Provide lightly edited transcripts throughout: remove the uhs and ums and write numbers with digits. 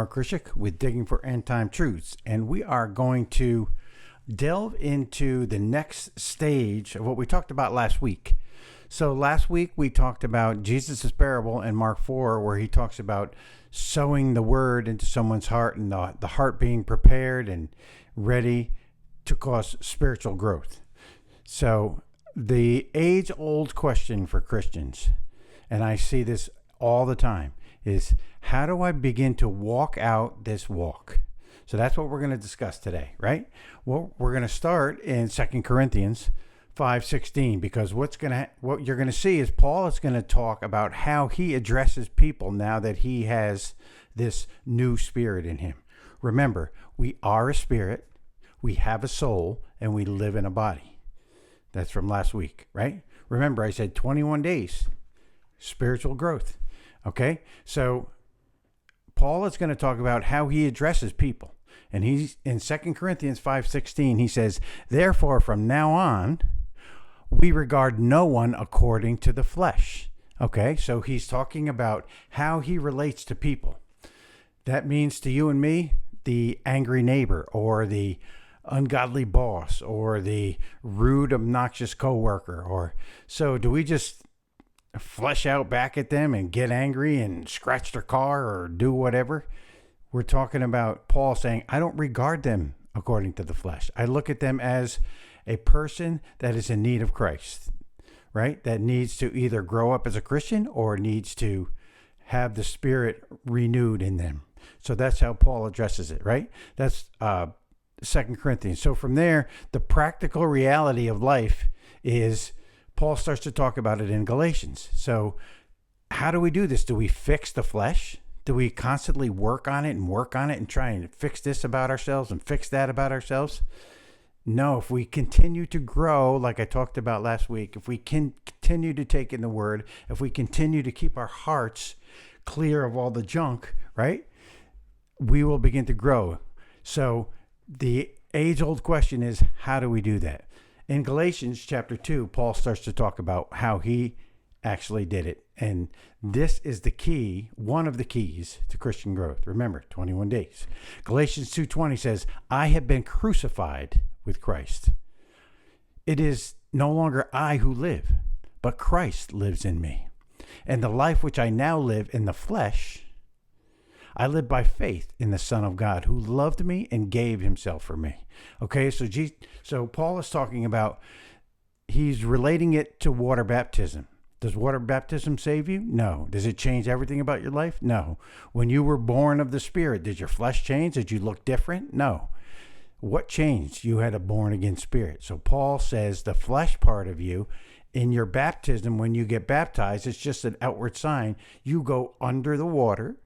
Mark Krishik with Digging for End Time Truths, and we are going to delve into the next stage of what we talked about last week. So last week we talked about Jesus' parable in Mark 4, where he talks about sowing the word into someone's heart and the heart being prepared and ready to cause spiritual growth. So the age-old question for Christians, and I see this all the time, is how do I begin to walk out this walk? So that's what we're going to discuss today, right? Well, we're going to start in 2 Corinthians 5:16, because what you're going to see is Paul is going to talk about how he addresses people now that he has this new spirit in him. Remember, we are a spirit, we have a soul, and we live in a body. That's from last week, right? Remember, I said 21 days, spiritual growth. Okay, so Paul is going to talk about how he addresses people. And he's in 2 Corinthians 5:16, he says, therefore, from now on, we regard no one according to the flesh. Okay, so he's talking about how he relates to people. That means to you and me, the angry neighbor or the ungodly boss or the rude, obnoxious coworker. Or so do we just flesh out back at them and get angry and scratch their car or do whatever? We're talking about Paul saying, I don't regard them according to the flesh. I look at them as a person that is in need of Christ, right? That needs to either grow up as a Christian or needs to have the Spirit renewed in them. So that's how Paul addresses it, right? That's 2 Corinthians. So from there, the practical reality of life is Paul starts to talk about it in Galatians. So how do we do this? Do we fix the flesh? Do we constantly work on it and try and fix this about ourselves and fix that about ourselves? No, if we continue to grow, like I talked about last week, if we can continue to take in the word, if we continue to keep our hearts clear of all the junk, right, we will begin to grow. So the age-old question is, how do we do that? In Galatians chapter 2, Paul starts to talk about how he actually did it. And this is the key, one of the keys to Christian growth. Remember, 21 days. Galatians 2:20 says, I have been crucified with Christ. It is no longer I who live, but Christ lives in me. And the life which I now live in the flesh, I live by faith in the Son of God who loved me and gave himself for me. Okay, so Paul is talking about, he's relating it to water baptism. Does water baptism save you? No. Does it change everything about your life? No. When you were born of the Spirit, did your flesh change? Did you look different? No. What changed? You had a born again spirit. So Paul says the flesh part of you, in your baptism, when you get baptized, it's just an outward sign. You go under the water,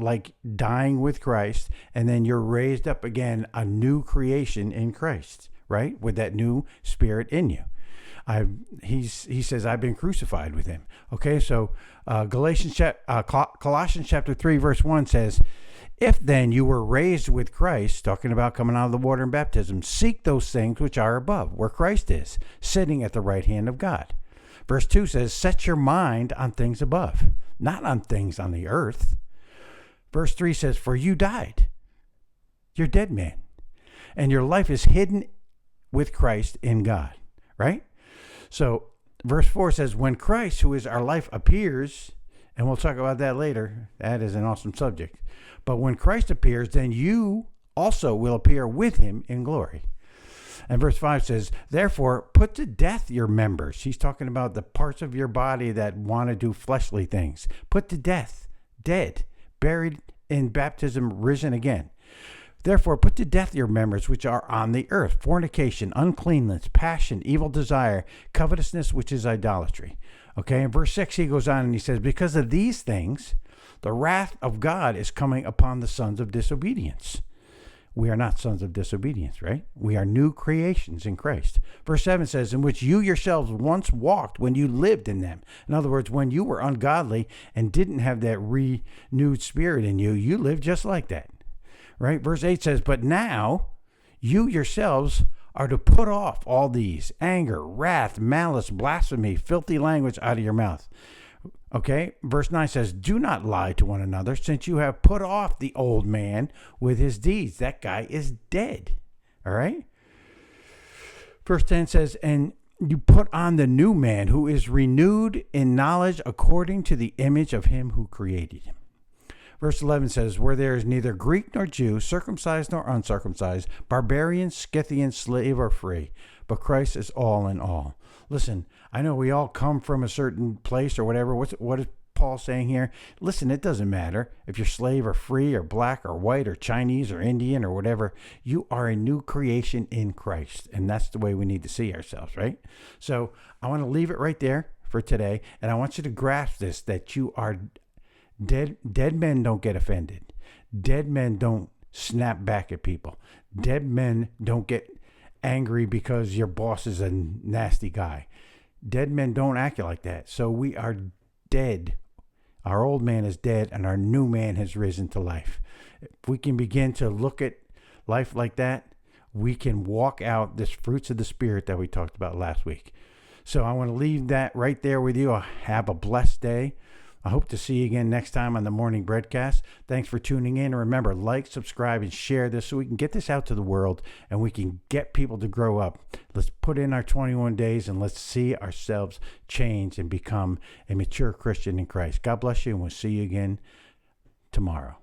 like dying with Christ, and then you're raised up again, a new creation in Christ, right? With that new spirit in you. He says, I've been crucified with him. Okay, so Colossians chapter 3, verse 1 says, if then you were raised with Christ, talking about coming out of the water in baptism, seek those things which are above, where Christ is, sitting at the right hand of God. Verse 2 says, set your mind on things above, not on things on the earth. Verse 3 says, for you died. You're dead man. And your life is hidden with Christ in God, right? So verse 4 says, when Christ, who is our life, appears, and we'll talk about that later. That is an awesome subject. But when Christ appears, then you also will appear with him in glory. And verse 5 says, therefore, put to death your members. He's talking about the parts of your body that want to do fleshly things. Put to death, dead, buried in baptism, risen again. Therefore, put to death your members which are on the earth, fornication, uncleanness, passion, evil desire, covetousness, which is idolatry. Okay, in verse 6, he goes on and he says, because of these things, the wrath of God is coming upon the sons of disobedience. We are not sons of disobedience, right? We are new creations in Christ. Verse 7 says, in which you yourselves once walked when you lived in them. In other words, when you were ungodly and didn't have that renewed spirit in you, you lived just like that, right? Verse 8 says, but now you yourselves are to put off all these: anger, wrath, malice, blasphemy, filthy language out of your mouth. Okay, verse 9 says, do not lie to one another, since you have put off the old man with his deeds. That guy is dead. All right? Verse 10 says, and you put on the new man, who is renewed in knowledge according to the image of him who created him. Verse 11 says, where there is neither Greek nor Jew, circumcised nor uncircumcised, barbarian, Scythian, slave or free, but Christ is all in all. Listen, I know we all come from a certain place or whatever. What is Paul saying here? Listen, it doesn't matter if you're slave or free or black or white or Chinese or Indian or whatever. You are a new creation in Christ, and that's the way we need to see ourselves, right? So I want to leave it right there for today, and I want you to grasp this, that you are dead. Dead men don't get offended. Dead men don't snap back at people. Dead men don't get angry because your boss is a nasty guy. Dead men don't act like that. So we are dead. Our old man is dead and our new man has risen to life. If we can begin to look at life like that, we can walk out this fruits of the Spirit that we talked about last week. So I want to leave that right there with you. Have a blessed day. I hope to see you again next time on the Morning Breadcast. Thanks for tuning in. And remember, like, subscribe, and share this so we can get this out to the world and we can get people to grow up. Let's put in our 21 days and let's see ourselves change and become a mature Christian in Christ. God bless you, and we'll see you again tomorrow.